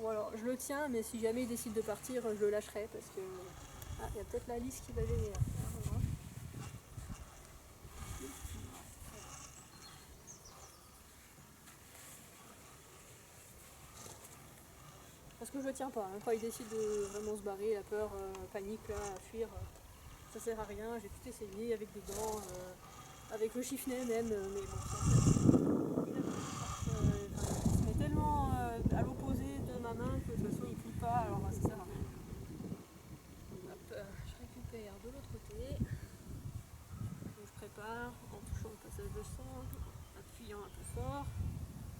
Bon alors je le tiens, mais si jamais il décide de partir, je le lâcherai parce que... Ah, il y a peut-être la lisse qui va gêner là. On va voir. Parce que je le tiens pas, hein. Quand il décide de vraiment se barrer, la peur, panique là, à fuir, ça sert à rien. J'ai tout essayé avec des gants, avec le chiffnet même, mais bon, il se met tellement à l'opposé de ma main que de toute façon il plie pas, alors ça sert à rien. Hop, je récupère de l'autre côté. Donc je prépare en touchant le passage de sang, en appuyant un peu fort.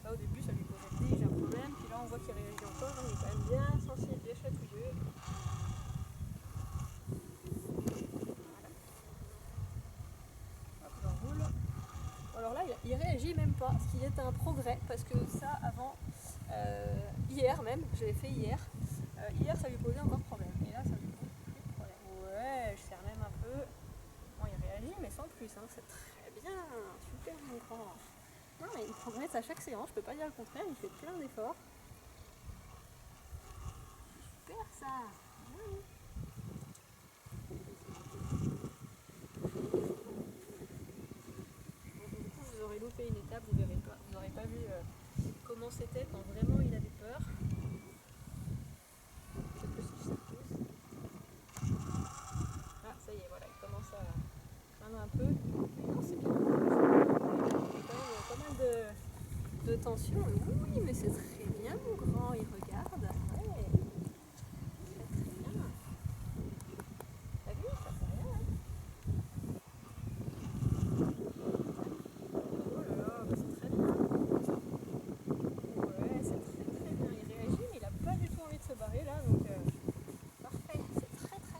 Là au début ça lui paraît j'ai un problème, puis là on voit qu'il réagit encore, il est quand même bien sensible, bien chatouilleux. Hop, j'enroule. Alors là il réagit même pas, ce qui est un progrès, parce que ça avant, hier même, je l'ai fait hier, hier ça lui posait encore problème, et là ça lui pose plus de problème. Ouais, je serre même un peu. Bon il réagit mais sans plus, hein. C'est très bien, super mon grand. Non mais il progresse à chaque séance, je peux pas dire le contraire, il fait plein d'efforts. Super ça. Mmh. Bon, du coup vous aurez loupé une étape, vous n'aurez pas vu comment c'était quand vraiment il avait peur. C'est plus si ça pousse. Ah ça y est, voilà, il commence à craindre un peu. Non, c'est bien. Il y a quand même pas mal de tension. Oui, mais c'est très bien mon grand, il regarde. Ouais. Très bien. T'as vu, ça fait rien, hein. Oh là là, bah c'est très bien. Ouais, c'est très bien. Il réagit, mais il a pas du tout envie de se barrer là, donc parfait, c'est très bien.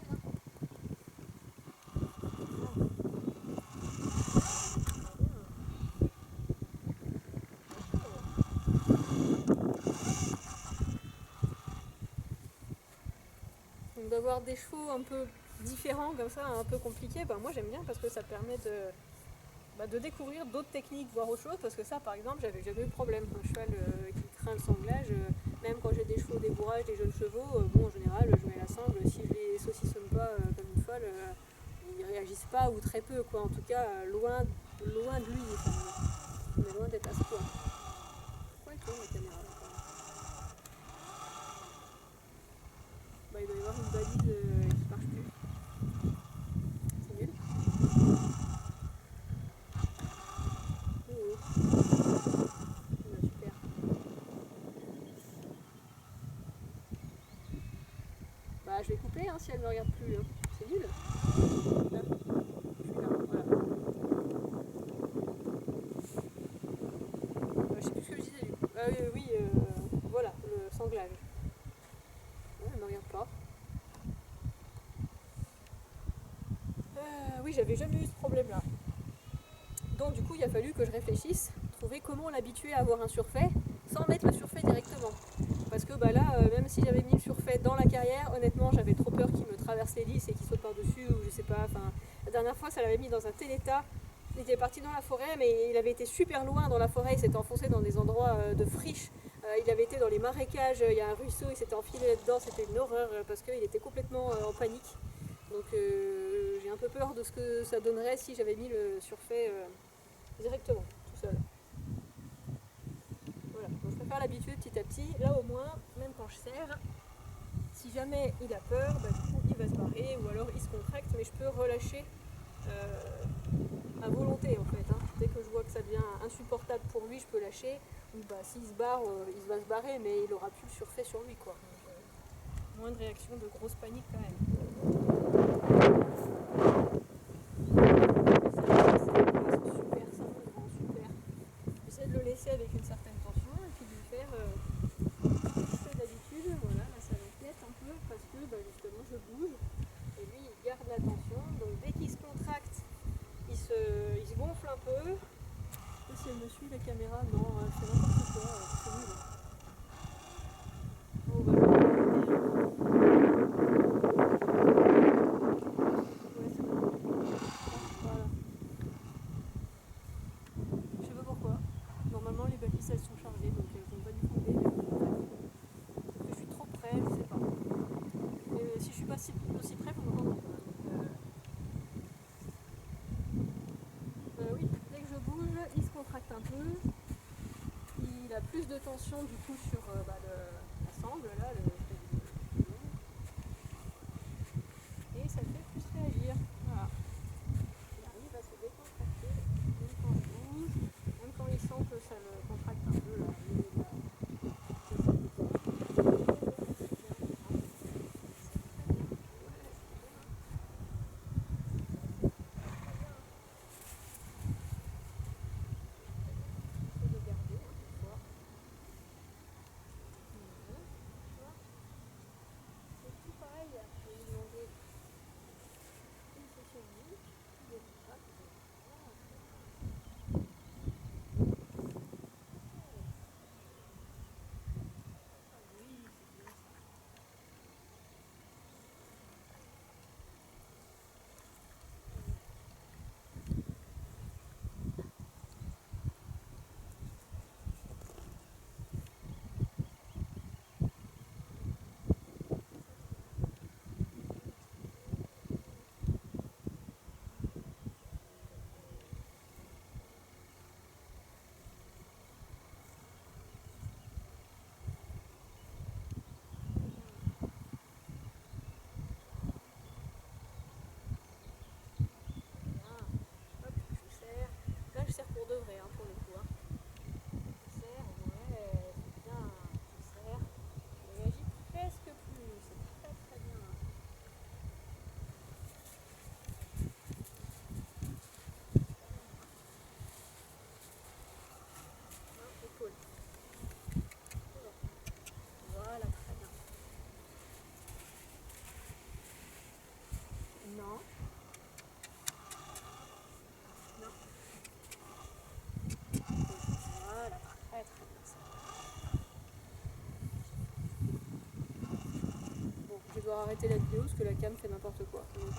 Donc d'avoir des chevaux un peu différents comme ça, un peu compliqués, bah moi j'aime bien parce que ça permet de découvrir d'autres techniques, voir autre chose, parce que ça par exemple j'avais jamais eu de problème. Un cheval qui craint le sanglage, même quand j'ai des chevaux des bourrages, des jeunes chevaux, bon en général je mets la sangle, si je les saucissonne pas comme une folle, ils réagissent pas ou très peu quoi, en tout cas loin de lui, enfin, on est loin d'être à ce point. Pourquoi il tourne la caméra là, quand même. Bah, il doit y avoir une balise qui marche plus. C'est nul. Oh, oh. Bah, super. Bah je vais couper hein, si elle me regarde plus. Hein. C'est nul. Là. Je suis là, voilà. Je sais plus ce que je disais du coup. Oui, voilà, le sanglage. Ouais, elle me regarde pas. Oui, j'avais jamais eu ce problème là. Donc du coup il a fallu que je réfléchisse, trouver comment l'habituer à avoir un surfait sans mettre le surfait directement. Parce que bah là, même si j'avais mis le surfait dans la carrière, honnêtement j'avais trop peur qu'il me traverse l'hélice et qu'il saute par-dessus ou je sais pas. Enfin, la dernière fois ça l'avait mis dans un tel état. Il était parti dans la forêt mais il avait été super loin dans la forêt, il s'était enfoncé dans des endroits de friche. Il avait été dans les marécages, il y a un ruisseau, il s'était enfilé là-dedans, c'était une horreur parce qu'il était complètement en panique. Donc j'ai un peu peur de ce que ça donnerait si j'avais mis le surfait directement, tout seul. Voilà, donc je préfère l'habituer petit à petit. Là au moins, même quand je serre, si jamais il a peur, bah, du coup il va se barrer ou alors il se contracte, mais je peux relâcher à volonté en fait. Hein. Dès que je vois que ça devient insupportable pour lui, je peux lâcher. Ou bah, s'il se barre, il va se barrer, mais il aura plus le surfait sur lui quoi. Donc, moins de réaction, de grosse panique quand même. J'essaie de le laisser avec une certaine tension et puis de lui faire ce que je fais d'habitude. Voilà, là ça m'inquiète un peu parce que bah, justement je bouge et lui il garde la tension. Donc dès qu'il se contracte, il se gonfle un peu. Et si elle me suit la caméra, non, je fais n'importe quoi, c'est nul. Oh, bah, ouais, c'est bon. Voilà. Je sais pas pourquoi. Normalement les balises elles sont chargées donc elles vont pas du tout. Je suis d'aussi près pour m'entendre. Oui, dès que je bouge, il se contracte un peu. Il a plus de tension du coup sur la sangle là, et ça le fait plus réagir. Voilà. Il arrive à se décontracter, même quand je bouge, même quand il sent que ça le contracte un peu là. Je serre pour de vrai, hein, pour le coup. Hein. Je serre, ouais, c'est bien. Je serre. Je réagis presque plus. C'est très très bien. Épaule. Voilà, très bien. Non. Non. Voilà, très très bien ça. Bon, je dois arrêter la vidéo parce que la cam fait n'importe quoi. Donc,